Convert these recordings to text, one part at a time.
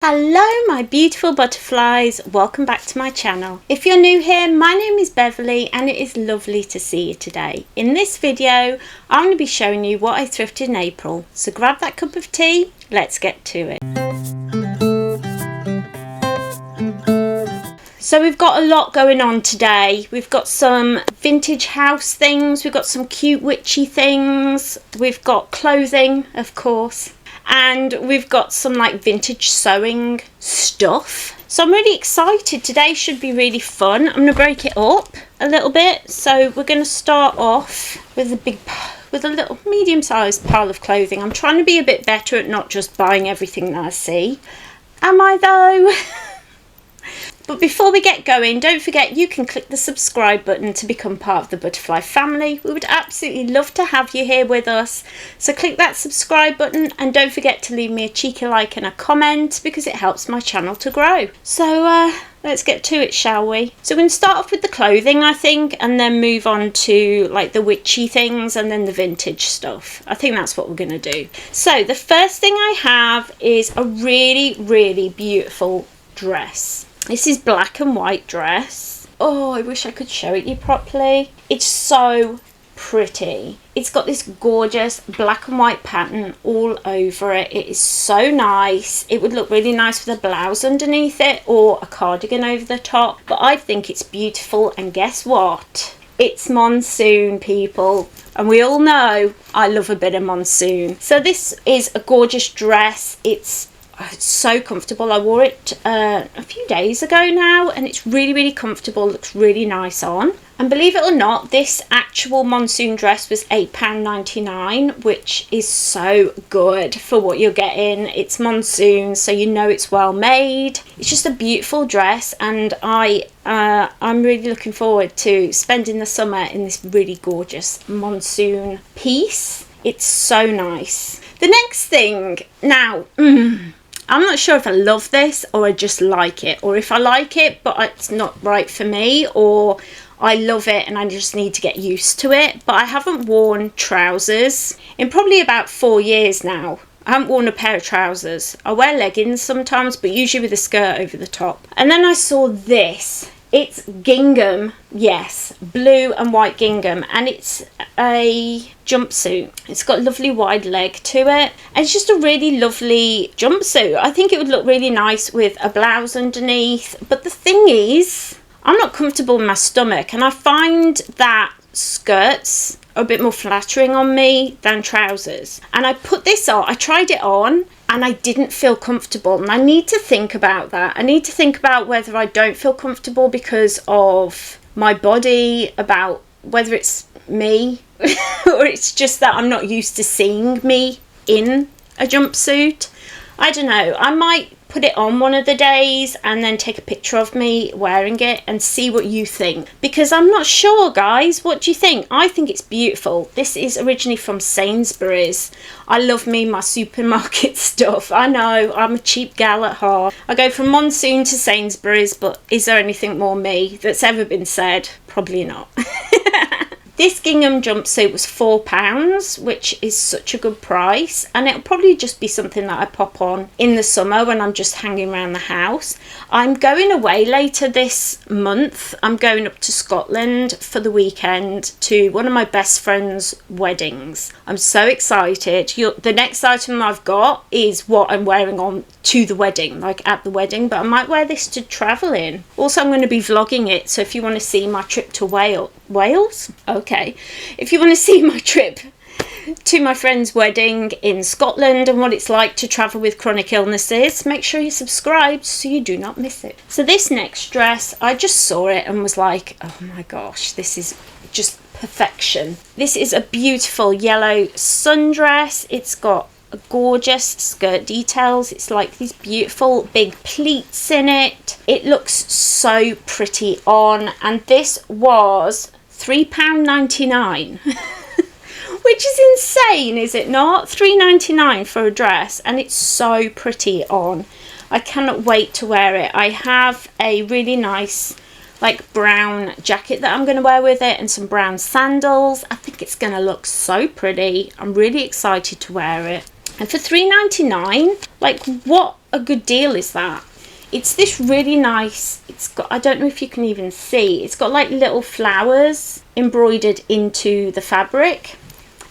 Hello my beautiful butterflies, welcome back to my channel. If you're new here, my name is Beverley and it is lovely to see you today. In this video, I'm going to be showing you what I thrifted in April. So grab that cup of tea, let's get to it. So we've got a lot going on today. We've got some vintage house things, we've got some cute witchy things, we've got clothing of course. And we've got some like vintage sewing stuff. So I'm really excited. Today should be really fun. I'm going to break it up a little bit. So we're going to start off with a little medium-sized pile of clothing. I'm trying to be a bit better at not just buying everything that I see. Am I though? But before we get going, don't forget you can click the subscribe button to become part of the butterfly family. We would absolutely love to have you here with us. So click that subscribe button and don't forget to leave me a cheeky like and a comment because it helps my channel to grow. So let's get to it, shall we? So we're going to start off with the clothing, I think, and then move on to like the witchy things and then the vintage stuff. I think that's what we're going to do. So the first thing I have is a really, really beautiful dress. This is black and white dress. Oh, I wish I could show it you properly. It's so pretty. It's got this gorgeous black and white pattern all over it. It is so nice. It would look really nice with a blouse underneath it or a cardigan over the top. But I think it's beautiful. And guess what? It's monsoon, people. And we all know I love a bit of monsoon. So this is a gorgeous dress. It's so comfortable. I wore it a few days ago now and it's really, really comfortable. Looks really nice on. And believe it or not, this actual monsoon dress was £8.99, which is so good for what you're getting. It's monsoon, so you know it's well made. It's just a beautiful dress and I'm really looking forward to spending the summer in this really gorgeous monsoon piece. It's so nice. The next thing, now, I'm not sure if I love this or I just like it, or if I like it but it's not right for me, or I love it and I just need to get used to it. But I haven't worn trousers in probably about 4 years now. I haven't worn a pair of trousers. I wear leggings sometimes, but usually with a skirt over the top. And then I saw this. It's gingham, yes, blue and white gingham, and it's a jumpsuit. It's got a lovely wide leg to it, and it's just a really lovely jumpsuit. I think it would look really nice with a blouse underneath, but the thing is, I'm not comfortable in my stomach, and I find that skirts are a bit more flattering on me than trousers. And I put this on, I tried it on, and I didn't feel comfortable, and I need to think about that. I need to think about whether I don't feel comfortable because of my body, about whether it's me or it's just that I'm not used to seeing me in a jumpsuit. I don't know. I might put it on one of the days and then take a picture of me wearing it and see what you think, because I'm not sure, guys. What do you think? I think it's beautiful. This is originally from Sainsbury's. I love me my supermarket stuff. I know I'm a cheap gal at heart. I go from monsoon to Sainsbury's, but is there anything more me that's ever been said? Probably not. This gingham jumpsuit was £4, which is such a good price, and it'll probably just be something that I pop on in the summer when I'm just hanging around the house. I'm going away later this month. I'm going up to Scotland for the weekend to one of my best friend's weddings. I'm so excited. The next item I've got is what I'm wearing on to the wedding, like at the wedding, but I might wear this to travel in. Also, I'm going to be vlogging it, so if you want to see my trip to Wales? Okay. If you want to see my trip to my friend's wedding in Scotland and what it's like to travel with chronic illnesses, make sure you subscribe so you do not miss it. So this next dress, I just saw it and was like, oh my gosh, this is just perfection. This is a beautiful yellow sundress. It's got gorgeous skirt details. It's like these beautiful big pleats in it. It looks so pretty on, and this was £3.99 which is insane, is it not? £3.99 for a dress, and it's so pretty on. I cannot wait to wear it. I have a really nice like brown jacket that I'm going to wear with it and some brown sandals. I think it's going to look so pretty. I'm really excited to wear it. And for £3.99, like what a good deal is that? It's this really nice, it's got, I don't know if you can even see, it's got like little flowers embroidered into the fabric.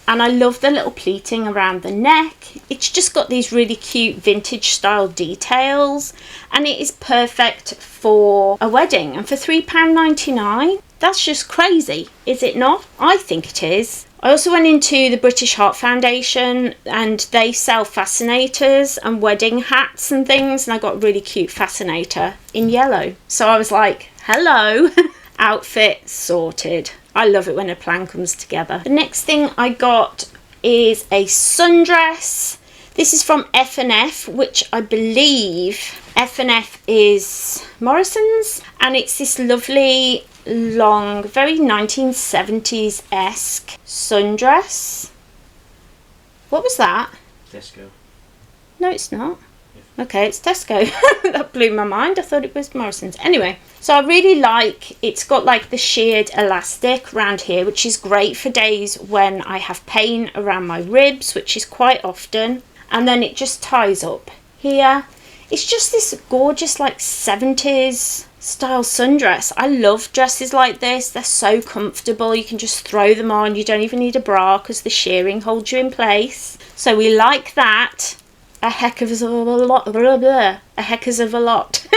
And I love the little pleating around the neck. It's just got these really cute vintage style details. And it is perfect for a wedding. And for £3.99, that's just crazy, is it not? I think it is. I also went into the British Heart Foundation and they sell fascinators and wedding hats and things. And I got a really cute fascinator in yellow. So I was like, hello, outfit sorted. I love it when a plan comes together. The next thing I got is a sundress. This is from F&F, which I believe F&F is Morrison's. And it's this lovely, long, very 1970s-esque sundress. What was that? Tesco. No, it's not. Okay, it's Tesco. That blew my mind. I thought it was Morrison's. Anyway, so I really like, it's got like the sheared elastic around here, which is great for days when I have pain around my ribs, which is quite often. And then it just ties up here. It's just this gorgeous like 70s style sundress. I love dresses like this. They're so comfortable. You can just throw them on. You don't even need a bra because the shearing holds you in place. So we like that. A heck of a lot. A heck of a lot.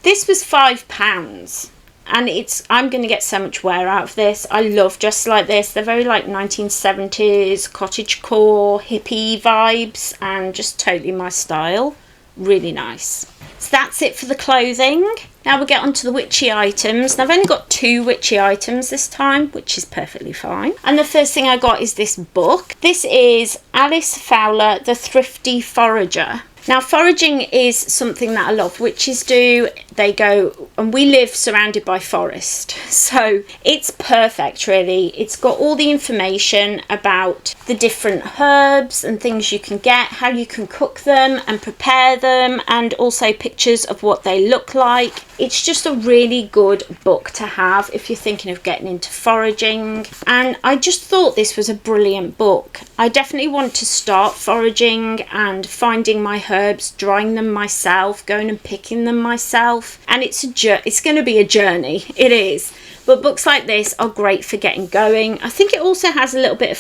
This was £5 and I'm going to get so much wear out of this. I love dresses like this. They're very like 1970s, cottagecore, hippie vibes and just totally my style. Really nice. So that's it for the clothing. Now we'll get on to the witchy items. And I've only got 2 witchy items this time, which is perfectly fine. And the first thing I got is this book. This is Alice Fowler, The Thrifty Forager. Now foraging is something that a lot of witches do. They go, and we live surrounded by forest. So it's perfect really. It's got all the information about the different herbs and things you can get, how you can cook them and prepare them, and also pictures of what they look like. It's just a really good book to have if you're thinking of getting into foraging. And I just thought this was a brilliant book. I definitely want to start foraging and finding my herbs, drying them myself, going and picking them myself. And it's going to be a journey. It is. But books like this are great for getting going. I think it also has a little bit of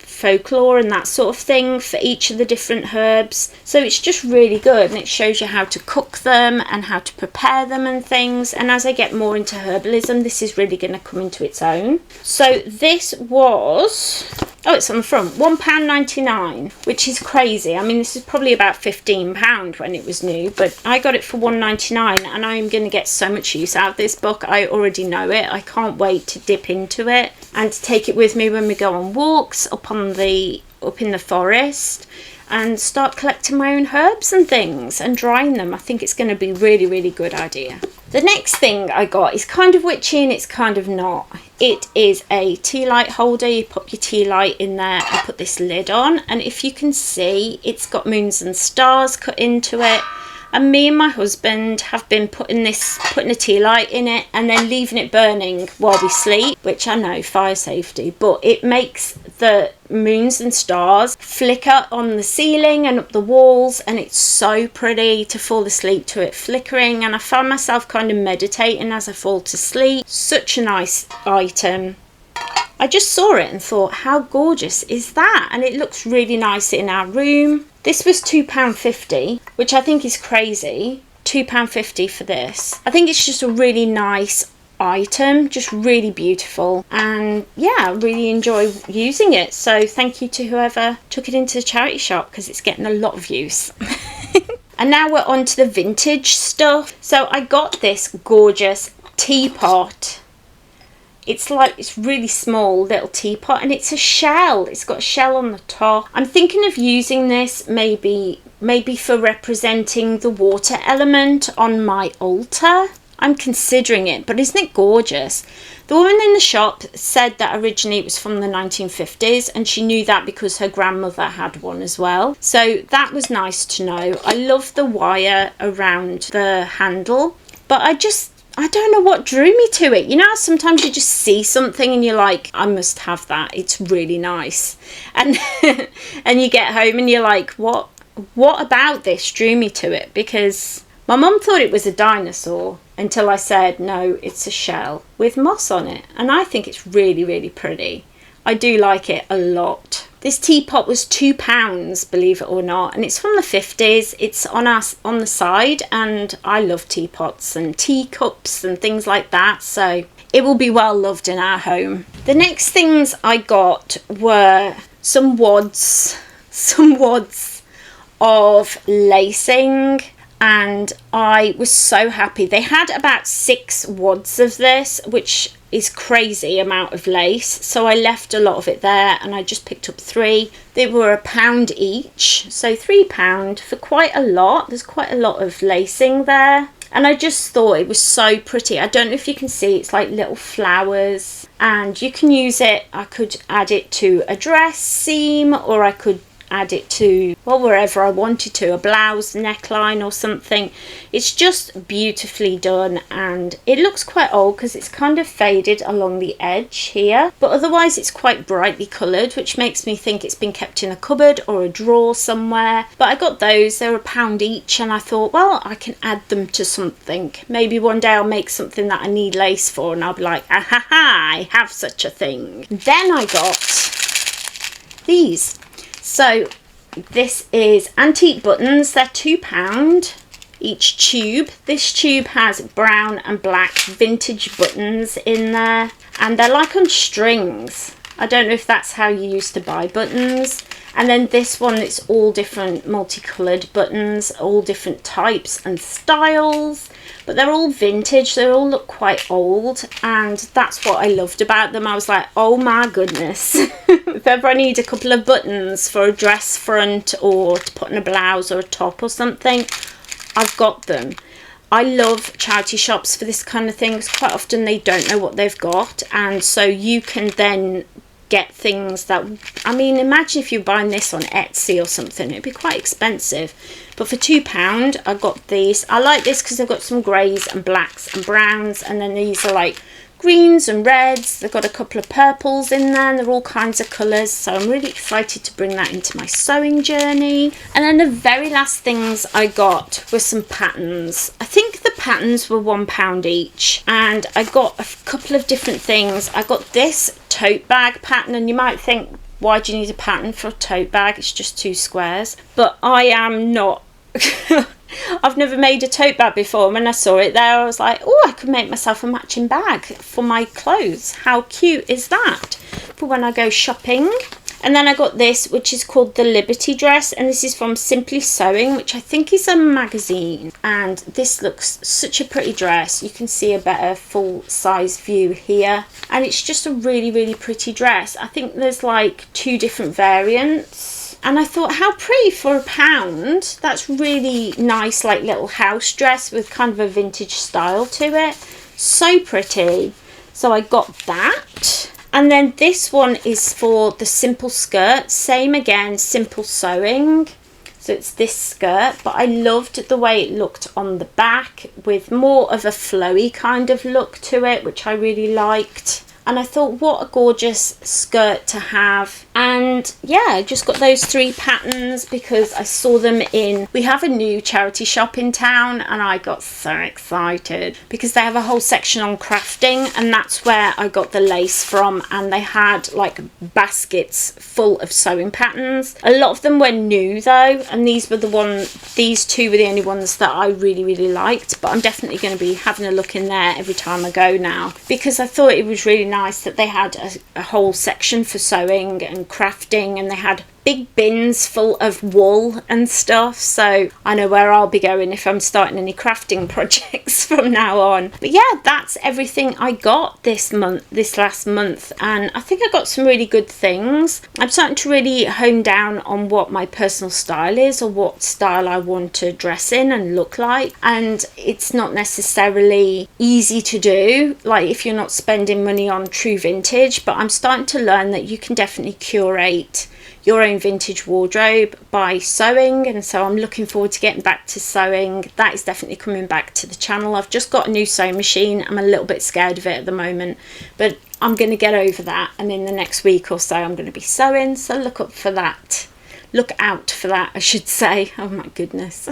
folklore and that sort of thing for each of the different herbs, so it's just really good, and it shows you how to cook them and how to prepare them and things. And as I get more into herbalism, this is really going to come into its own. So this was, oh, it's on the front, £1.99, which is crazy. I mean, this is probably about £15 when it was new, but I got it for £1.99 and I'm going to get so much use out of this book. I already know it. I can't wait to dip into it and to take it with me when we go on walks up in the forest and start collecting my own herbs and things and drying them. I think it's going to be really, really good idea. The next thing I got is kind of witchy and it's kind of not. It is a tea light holder. You put your tea light in there and put this lid on, and if you can see, it's got moons and stars cut into it. And me and my husband have been putting a tea light in it and then leaving it burning while we sleep, which I know, fire safety, but it makes the moons and stars flicker on the ceiling and up the walls, and it's so pretty to fall asleep to it flickering. And I found myself kind of meditating as I fall to sleep. Such a nice item. I just saw it and thought, how gorgeous is that? And it looks really nice in our room. This was £2.50, which I think is crazy. £2.50 for this. I think it's just a really nice item, just really beautiful. And yeah, I really enjoy using it. So thank you to whoever took it into the charity shop, because it's getting a lot of use. And now we're on to the vintage stuff. So I got this gorgeous teapot. It's really small little teapot, and it's a shell. It's got a shell on the top. I'm thinking of using this maybe for representing the water element on my altar. I'm considering it, but isn't it gorgeous? The woman in the shop said that originally it was from the 1950s, and she knew that because her grandmother had one as well. So that was nice to know. I love the wire around the handle, but I don't know what drew me to it. You know, sometimes you just see something and you're like, I must have that. It's really nice. And and you get home and you're like, what what about this drew me to it, because my mum thought it was a dinosaur until I said, no, it's a shell with moss on it. And I think it's really, really pretty. I do like it a lot. This teapot was £2, believe it or not, and it's from the 50s. It's on the side, and I love teapots and teacups and things like that, so it will be well loved in our home. The next things I got were some wads of lacing, and I was so happy. They had about 6 wads of this, which is crazy amount of lace, so I left a lot of it there and I just picked up 3. They were £1 each, so £3 for quite a lot. There's quite a lot of lacing there, and I just thought it was so pretty. I don't know if you can see, it's like little flowers, and you can use it. I could add it to a dress seam, or I could add it to, well, wherever I wanted to, a blouse neckline or something. It's just beautifully done, and it looks quite old because it's kind of faded along the edge here, but otherwise it's quite brightly coloured, which makes me think it's been kept in a cupboard or a drawer somewhere. But I got those, they were £1 each, and I thought, well, I can add them to something. Maybe one day I'll make something that I need lace for, and I'll be like, ah ha ha, I have such a thing. Then I got these. So this is antique buttons. They're £2 each tube. This tube has brown and black vintage buttons in there, and they're like on strings. I don't know if that's how you used to buy buttons. And then this one, it's all different multicoloured buttons, all different types and styles, but they're all vintage. They all look quite old, and that's what I loved about them. I was like, oh my goodness. If ever I need a couple of buttons for a dress front or to put in a blouse or a top or something, I've got them. I love charity shops for this kind of thing, because quite often they don't know what they've got, and so you can then get things that, I mean, imagine if you're buying this on Etsy or something, it'd be quite expensive. But for £2 I got these. I like this because they've got some greys and blacks and browns, and then these are like greens and reds. They've got a couple of purples in there, and they're all kinds of colours, so I'm really excited to bring that into my sewing journey. And then the very last things I got were some patterns. I think the patterns were £1 each, and I got a couple of different things. I got this tote bag pattern, and you might think, why do you need a pattern for a tote bag? It's just 2 squares. But I am not I've never made a tote bag before. When I saw it there, I was like, oh, I could make myself a matching bag for my clothes. How cute is that for when I go shopping? And then I got this, which is called the Liberty Dress, and this is from Simply Sewing, which I think is a magazine. And this looks such a pretty dress. You can see a better full size view here, and it's just a really, really pretty dress. I think there's like 2 different variants. And I thought, how pretty for £1. That's really nice, like little house dress with kind of a vintage style to it. So pretty. So I got that. And then this one is for the simple skirt. Same again, Simple Sewing. So it's this skirt, but I loved the way it looked on the back with more of a flowy kind of look to it, which I really liked. And I thought, what a gorgeous skirt to have. And yeah, I just got those 3 patterns because I saw them in, we have a new charity shop in town, and I got so excited because they have a whole section on crafting, and that's where I got the lace from. And they had like baskets full of sewing patterns. A lot of them were new though, and these 2 were the only ones that I really, really liked. But I'm definitely going to be having a look in there every time I go now, because I thought it was really nice that they had a whole section for sewing and crafting, and they had big bins full of wool and stuff, so I know where I'll be going if I'm starting any crafting projects from now on. But yeah, that's everything I got this last month, and I think I got some really good things. I'm starting to really hone down on what my personal style is, or what style I want to dress in and look like, and it's not necessarily easy to do, like if you're not spending money on true vintage, but I'm starting to learn that you can definitely curate your own vintage wardrobe by sewing, and so I'm looking forward to getting back to sewing. That is definitely coming back to the channel. I've just got a new sewing machine. I'm a little bit scared of it at the moment, but I'm going to get over that, and in the next week or so I'm going to be sewing, so look up for that. look out for that, I should say. Oh my goodness.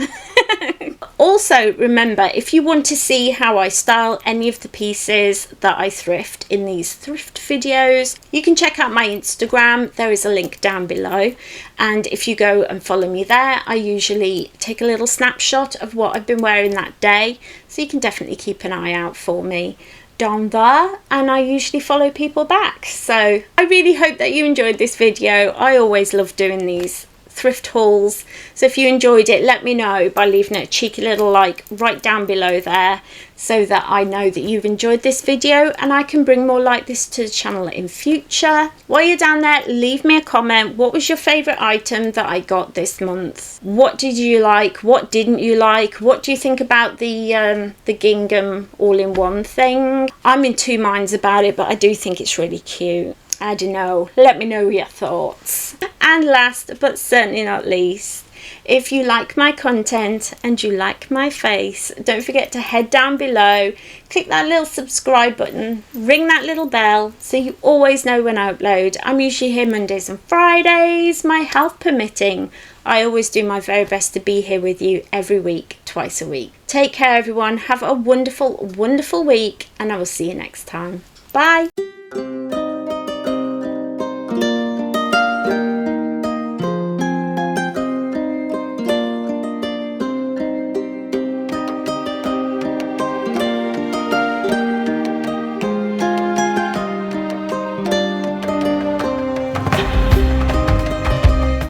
Also, remember, if you want to see how I style any of the pieces that I thrift in these thrift videos, you can check out my Instagram. There is a link down below. And if you go and follow me there, I usually take a little snapshot of what I've been wearing that day. So you can definitely keep an eye out for me down there, and I usually follow people back. So I really hope that you enjoyed this video. I always love doing these thrift hauls, so if you enjoyed it, let me know by leaving a cheeky little like right down below there, so that I know that you've enjoyed this video and I can bring more like this to the channel in future. While you're down there, leave me a comment. What was your favourite item that I got this month? What did you like? What didn't you like? What do you think about the gingham all-in-one thing? I'm in two minds about it, but I do think it's really cute. I don't know, let me know your thoughts. And last but certainly not least, if you like my content and you like my face, don't forget to head down below, click that little subscribe button, ring that little bell so you always know when I upload. I'm usually here Mondays and Fridays, my health permitting. I always do my very best to be here with you every week, twice a week. Take care everyone, have a wonderful, wonderful week, and I will see you next time. Bye.